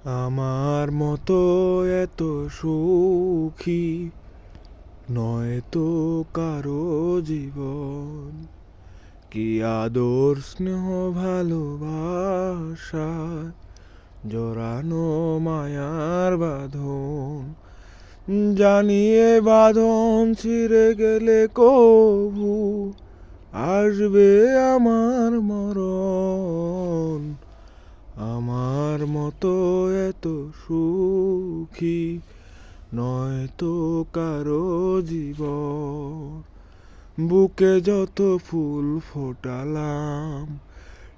আমার মতো এত সুখী নয় তো কারো জীবন। কি আদর স্নেহ ভালোবাসা, জড়ানো মায়ার বাঁধন। জানিয়ে বাঁধন ছিঁড়ে গেলে কবু আসবে আমার মরণ। আমার মতো এত সুখী নয় তো কারো জীবন। বুকে যত ফুল ফোটালাম,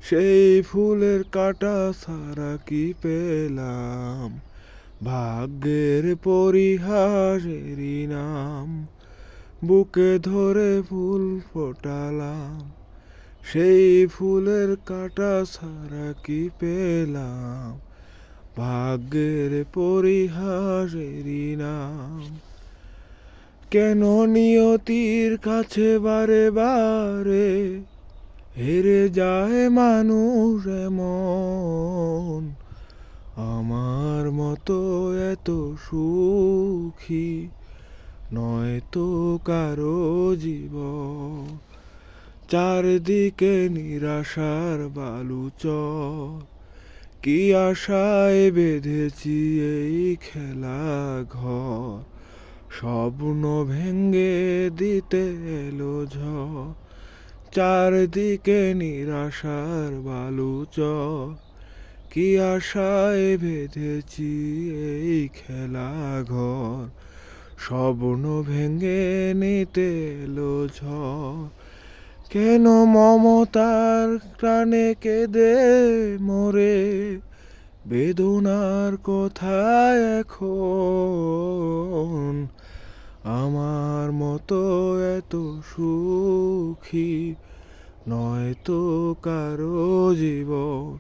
সেই ফুলের কাঁটা ছাড়া কি পেলাম? ভাগ্যের পরিহাসেরই নাম। বুকে ধরে ফুল ফোটালাম, সেই ফুলের কাঁটা ছাড়া কি পেলাম? ভাগ্যের পরিহাসেরই নাম। কেন নিয়তির কাছে বারে বারে হেরে যায় মানুষ এমন? আমার মতো এত সুখী নয় তো কারো জীবন। চারদিকে নিরাশার বালুচর, কি আশায় বেঁধেছি এই খেলা ঘর। স্বপ্ন ভেঙ্গে দিতে এলো ঝড়। চারদিকে নিরাশার বালুচর, কি আশায় বেঁধেছি এই খেলা ঘর। স্বপ্ন ভেঙ্গে নিতে এলো ঝড়। কেন মমতার প্রাণে কেঁদে মরে বেদনার কথা এখন? আমার মতো এত সুখী নয় তো কারো জীবন।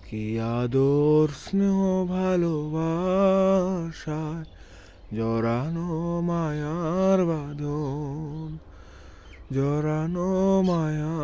কি আদর স্নেহ ভালোবাসায় জড়ানো মায়ার বাঁধন, জড়ানো মায়া।